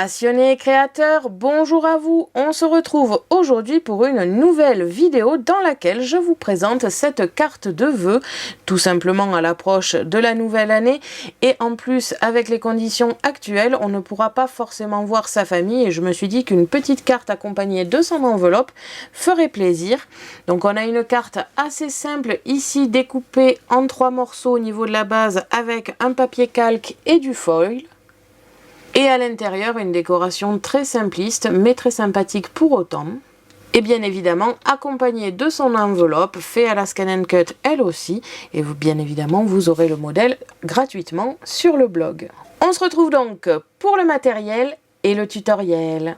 Passionnés et créateurs, bonjour à vous. On se retrouve aujourd'hui pour une nouvelle vidéo dans laquelle je vous présente cette carte de vœux, tout simplement à l'approche de la nouvelle année. Et en plus, avec les conditions actuelles, on ne pourra pas forcément voir sa famille et je me suis dit qu'une petite carte accompagnée de son enveloppe ferait plaisir. Donc on a une carte assez simple ici, découpée en 3 morceaux au niveau de la base avec un papier calque et du foil. Et à l'intérieur, une décoration très simpliste, mais très sympathique pour autant. Et bien évidemment, accompagnée de son enveloppe, fait à la Scan & Cut elle aussi. Et bien évidemment, vous aurez le modèle gratuitement sur le blog. On se retrouve donc pour le matériel et le tutoriel.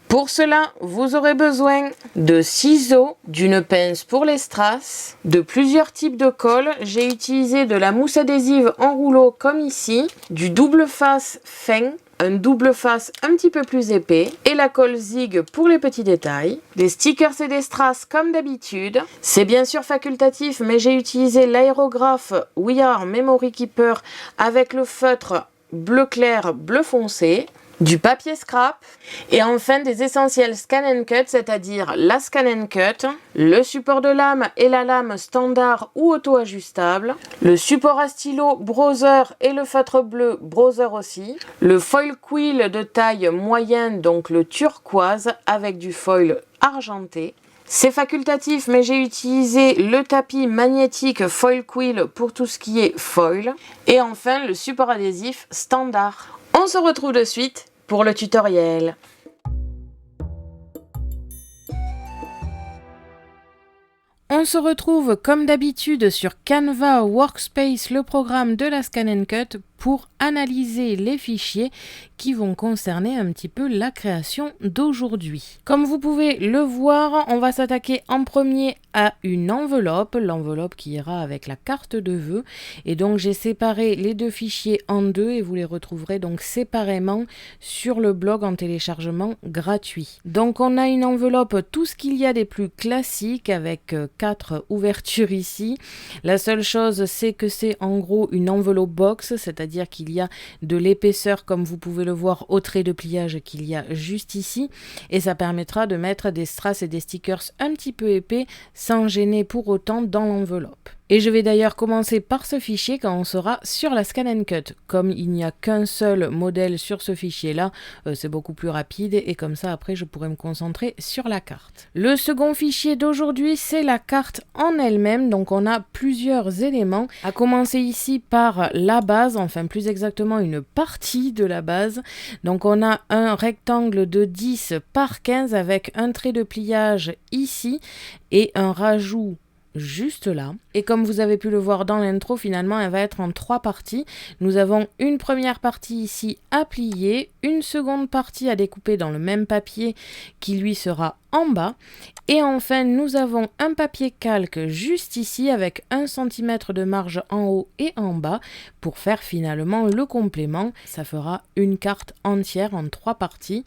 Pour cela, vous aurez besoin de ciseaux, d'une pince pour les strass, de plusieurs types de colle. J'ai utilisé de la mousse adhésive en rouleau comme ici, du double face fin, un double face un petit peu plus épais et la colle zig pour les petits détails, des stickers et des strass comme d'habitude. C'est bien sûr facultatif, mais j'ai utilisé l'aérographe We Are Memory Keeper avec le feutre bleu clair, bleu foncé, du papier scrap et enfin des essentiels Scan & Cut, c'est-à-dire la Scan & Cut, le support de lame et la lame standard ou auto-ajustable, le support à stylo Brother et le feutre bleu Brother aussi, le foil quill de taille moyenne, donc le turquoise avec du foil argenté. C'est facultatif, mais j'ai utilisé le tapis magnétique foil quill pour tout ce qui est foil. Et enfin, le support adhésif standard. On se retrouve de suite pour le tutoriel. On se retrouve comme d'habitude sur Canva Workspace, le programme de la Scan & Cut, pour analyser les fichiers qui vont concerner un petit peu la création d'aujourd'hui. Comme vous pouvez le voir, on va s'attaquer en premier à une enveloppe, l'enveloppe qui ira avec la carte de vœux. Et donc j'ai séparé les deux fichiers en deux et vous les retrouverez donc séparément sur le blog en téléchargement gratuit. Donc on a une enveloppe, tout ce qu'il y a des plus classiques avec 4 ouvertures ici. La seule chose, c'est que c'est en gros une enveloppe box, c'est-à-dire qu'il y a de l'épaisseur, comme vous pouvez le voir au trait de pliage qu'il y a juste ici, et ça permettra de mettre des strass et des stickers un petit peu épais sans gêner pour autant dans l'enveloppe. Et je vais d'ailleurs commencer par ce fichier quand on sera sur la Scan & Cut. Comme il n'y a qu'un seul modèle sur ce fichier-là, c'est beaucoup plus rapide et comme ça après je pourrai me concentrer sur la carte. Le second fichier d'aujourd'hui, c'est la carte en elle-même. Donc on a plusieurs éléments, à commencer ici par la base, enfin plus exactement une partie de la base. Donc on a un rectangle de 10 par 15 avec un trait de pliage ici et un rajout juste là. Et comme vous avez pu le voir dans l'intro, finalement elle va être en 3 parties. Nous avons une première partie ici à plier, une seconde partie à découper dans le même papier qui lui sera en bas, et enfin nous avons un papier calque juste ici avec 1 cm de marge en haut et en bas pour faire finalement le complément. Ça fera une carte entière en 3 parties.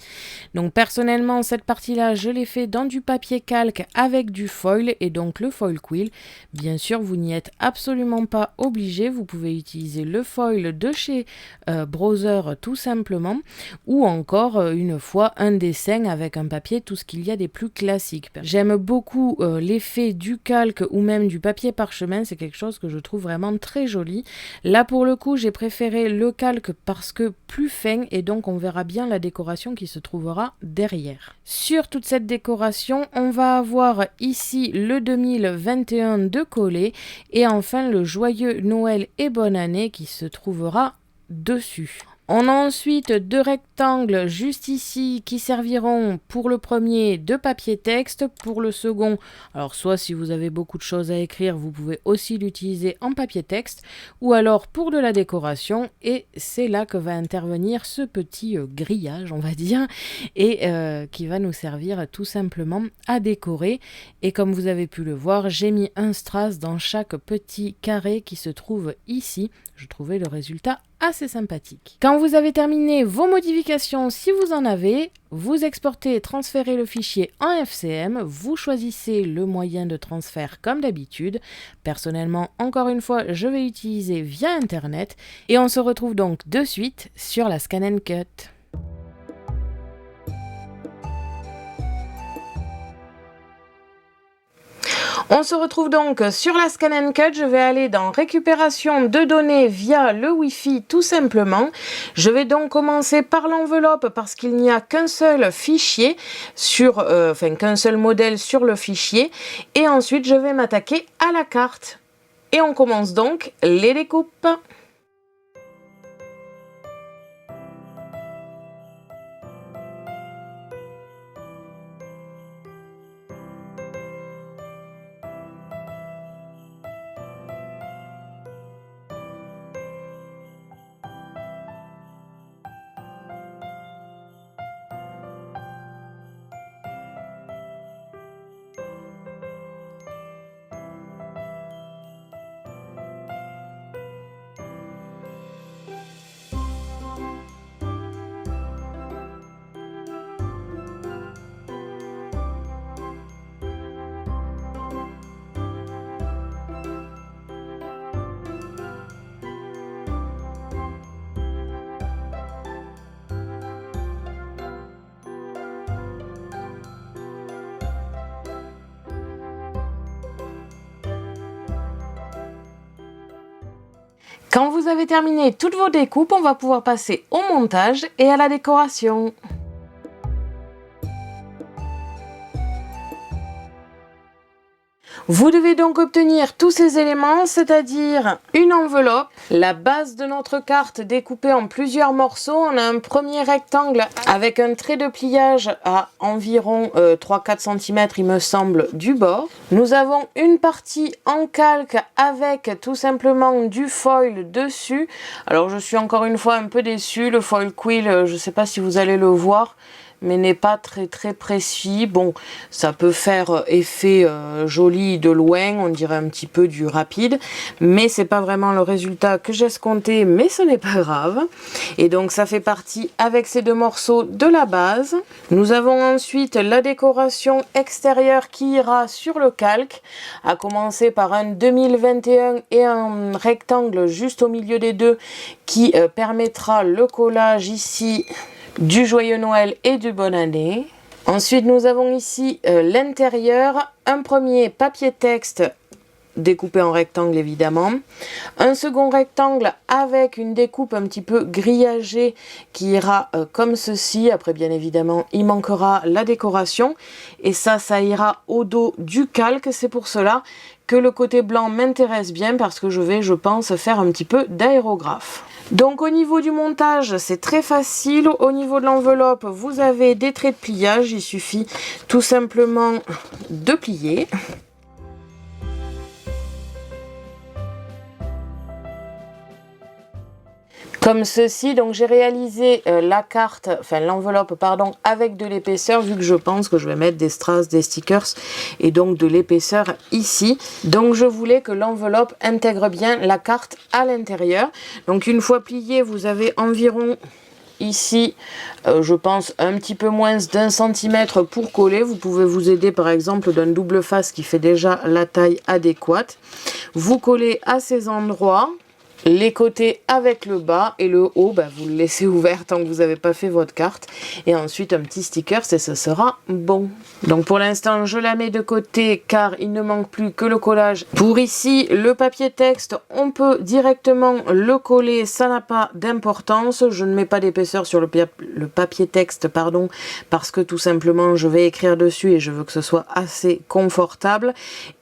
Donc personnellement cette partie là je l'ai fait dans du papier calque avec du foil et donc le foil quill. Bien sûr vous n'y êtes absolument pas obligé, vous pouvez utiliser le foil de chez Brother tout simplement, ou encore une fois un dessin avec un papier, tout ce qu'il y a des plus classiques. J'aime beaucoup l'effet du calque ou même du papier parchemin, c'est quelque chose que je trouve vraiment très joli. Là pour le coup j'ai préféré le calque parce que plus fin et donc on verra bien la décoration qui se trouvera derrière. Sur toute cette décoration on va avoir ici le 2021 de coller et enfin le joyeux Noël et bonne année qui se trouvera dessus. On a ensuite 2 rectangles juste ici qui serviront pour le premier de papier texte, pour le second, alors soit si vous avez beaucoup de choses à écrire, vous pouvez aussi l'utiliser en papier texte, ou alors pour de la décoration, et c'est là que va intervenir ce petit grillage, on va dire, et qui va nous servir tout simplement à décorer. Et comme vous avez pu le voir, j'ai mis un strass dans chaque petit carré qui se trouve ici. Je trouvais le résultat assez sympathique. Quand vous avez terminé vos modifications, si vous en avez, vous exportez et transférez le fichier en FCM, vous choisissez le moyen de transfert comme d'habitude. Personnellement, encore une fois, je vais utiliser via Internet et on se retrouve donc de suite sur la Scan & Cut. On se retrouve donc sur la Scan & Cut. Je vais aller dans récupération de données via le Wi-Fi tout simplement. Je vais donc commencer par l'enveloppe parce qu'il n'y a qu'un seul fichier qu'un seul modèle sur le fichier. Et ensuite, je vais m'attaquer à la carte. Et on commence donc les découpes. Quand vous avez terminé toutes vos découpes, on va pouvoir passer au montage et à la décoration. Vous devez donc obtenir tous ces éléments, c'est-à-dire une enveloppe, la base de notre carte découpée en plusieurs morceaux. On a un premier rectangle avec un trait de pliage à environ 3-4 cm, il me semble, du bord. Nous avons une partie en calque avec tout simplement du foil dessus. Alors je suis encore une fois un peu déçue, le foil quill, je ne sais pas si vous allez le voir, mais n'est pas très précis. Bon, ça peut faire effet joli de loin, on dirait un petit peu du rapide, mais c'est pas vraiment le résultat que j'escomptais, mais ce n'est pas grave. Et donc ça fait partie avec ces deux morceaux de la base. Nous avons ensuite la décoration extérieure qui ira sur le calque, à commencer par un 2021 et un rectangle juste au milieu des deux qui permettra le collage ici du Joyeux Noël et du Bonne Année. Ensuite, nous avons ici l'intérieur, un premier papier texte découpé en rectangle évidemment, un second rectangle avec une découpe un petit peu grillagée qui ira comme ceci. Après bien évidemment il manquera la décoration et ça ira au dos du calque. C'est pour cela que le côté blanc m'intéresse bien parce que je pense faire un petit peu d'aérographe. Donc au niveau du montage, c'est très facile. Au niveau de l'enveloppe, vous avez des traits de pliage. Il suffit tout simplement de plier. Comme ceci, donc j'ai réalisé l'enveloppe avec de l'épaisseur, vu que je pense que je vais mettre des strass, des stickers et donc de l'épaisseur ici. Donc je voulais que l'enveloppe intègre bien la carte à l'intérieur. Donc une fois plié, vous avez environ ici, je pense un petit peu moins d'1 centimètre pour coller. Vous pouvez vous aider par exemple d'un double face qui fait déjà la taille adéquate. Vous collez à ces endroits. Les côtés avec le bas et le haut, vous le laissez ouvert tant que vous n'avez pas fait votre carte. Et ensuite un petit sticker et ce sera bon. Donc pour l'instant je la mets de côté car il ne manque plus que le collage. Pour ici le papier texte, on peut directement le coller, ça n'a pas d'importance. Je ne mets pas d'épaisseur sur le papier texte parce que tout simplement je vais écrire dessus et je veux que ce soit assez confortable.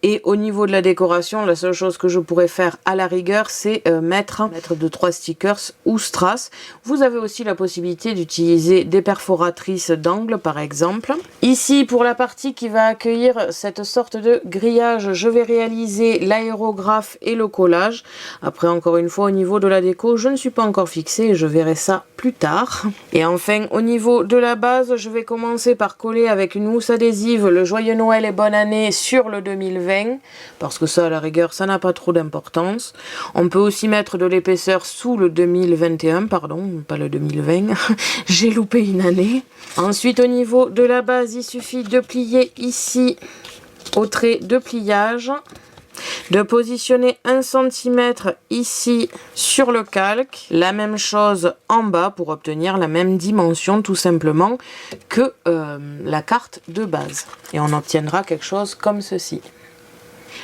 Et au niveau de la décoration, la seule chose que je pourrais faire à la rigueur, c'est mettre 2-3 stickers ou strass. Vous avez aussi la possibilité d'utiliser des perforatrices d'angle par exemple. Ici pour la partie qui va accueillir cette sorte de grillage, je vais réaliser l'aérographe et le collage. Après encore une fois au niveau de la déco, je ne suis pas encore fixée et je verrai ça plus tard. Et enfin au niveau de la base, je vais commencer par coller avec une mousse adhésive le Joyeux Noël et Bonne Année sur le 2020 parce que ça à la rigueur ça n'a pas trop d'importance. On peut aussi mettre de l'épaisseur sous le 2021, pardon, pas le 2020, j'ai loupé une année. Ensuite, au niveau de la base, il suffit de plier ici au trait de pliage, de positionner 1 cm ici sur le calque, la même chose en bas pour obtenir la même dimension tout simplement que la carte de base. Et on obtiendra quelque chose comme ceci.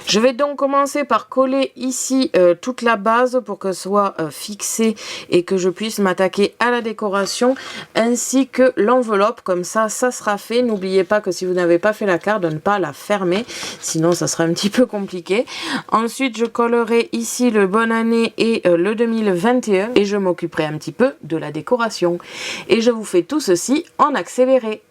Je vais donc commencer par coller ici toute la base pour que ce soit fixé et que je puisse m'attaquer à la décoration ainsi que l'enveloppe. Comme ça sera fait. N'oubliez pas que si vous n'avez pas fait la carte, de ne pas la fermer, sinon ça sera un petit peu compliqué. Ensuite, je collerai ici le bonne année et le 2021 et je m'occuperai un petit peu de la décoration. Et je vous fais tout ceci en accéléré.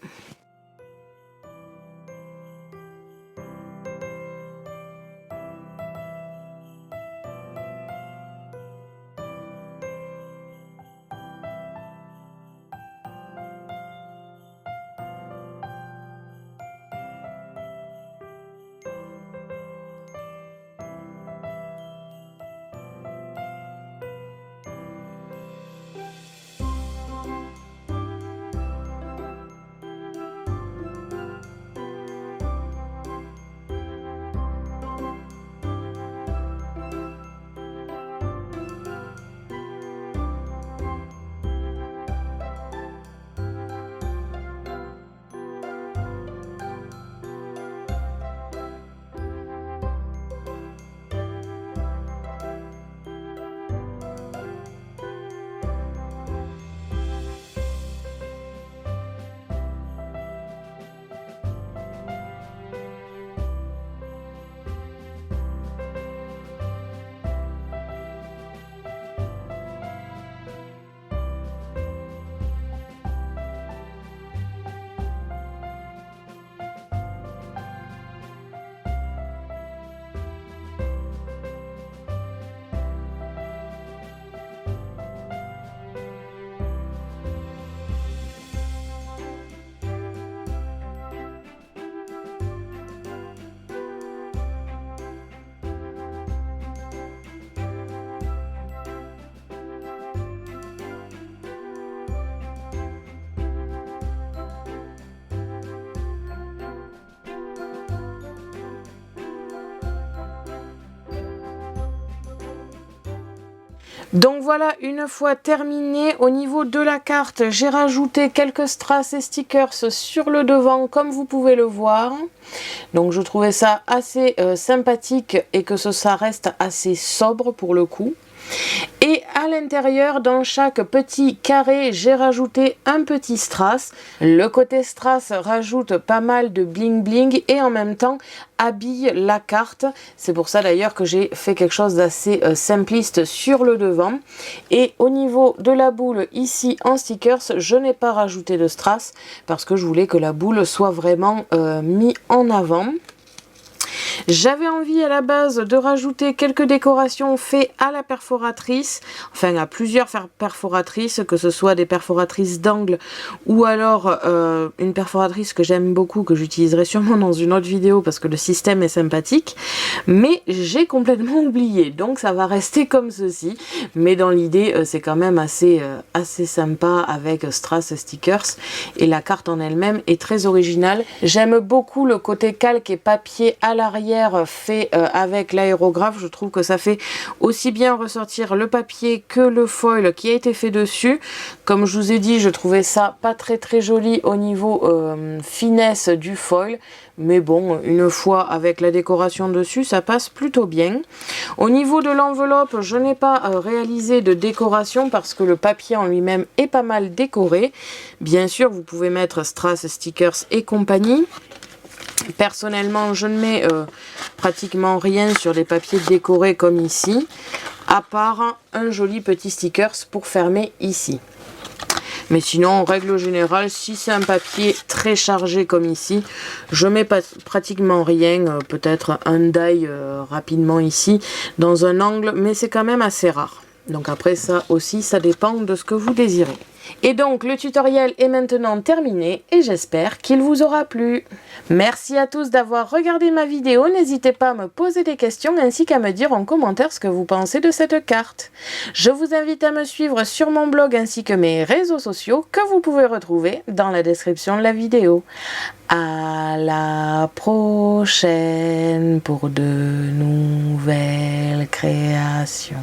Donc voilà, une fois terminé, au niveau de la carte, j'ai rajouté quelques strass et stickers sur le devant, comme vous pouvez le voir. Donc je trouvais ça assez sympathique et que ça reste assez sobre pour le coup. Et à l'intérieur, dans chaque petit carré, j'ai rajouté un petit strass. Le côté strass rajoute pas mal de bling bling et en même temps habille la carte. C'est pour ça d'ailleurs que j'ai fait quelque chose d'assez simpliste sur le devant. Et au niveau de la boule ici en stickers, je n'ai pas rajouté de strass parce que je voulais que la boule soit vraiment mise en avant. J'avais envie à la base de rajouter quelques décorations faites à la perforatrice, enfin à plusieurs perforatrices, que ce soit des perforatrices d'angle ou alors une perforatrice que j'aime beaucoup, que j'utiliserai sûrement dans une autre vidéo parce que le système est sympathique, mais j'ai complètement oublié, donc ça va rester comme ceci, mais dans l'idée c'est quand même assez sympa avec strass stickers et la carte en elle-même est très originale. J'aime beaucoup le côté calque et papier à l'arrière fait avec l'aérographe. Je trouve que ça fait aussi bien ressortir le papier que le foil qui a été fait dessus. Comme je vous ai dit, je trouvais ça pas très joli au niveau finesse du foil, mais bon, une fois avec la décoration dessus, ça passe plutôt bien. Au niveau de l'enveloppe, je n'ai pas réalisé de décoration parce que le papier en lui-même est pas mal décoré. Bien sûr, vous pouvez mettre strass, stickers et compagnie. Personnellement, je ne mets pratiquement rien sur des papiers décorés comme ici, à part un joli petit stickers pour fermer ici. Mais sinon, en règle générale, si c'est un papier très chargé comme ici, je mets pratiquement rien, peut-être un die rapidement ici, dans un angle, mais c'est quand même assez rare. Donc après ça aussi, ça dépend de ce que vous désirez. Et donc le tutoriel est maintenant terminé et j'espère qu'il vous aura plu. Merci à tous d'avoir regardé ma vidéo, n'hésitez pas à me poser des questions ainsi qu'à me dire en commentaire ce que vous pensez de cette carte. Je vous invite à me suivre sur mon blog ainsi que mes réseaux sociaux que vous pouvez retrouver dans la description de la vidéo. À la prochaine pour de nouvelles créations.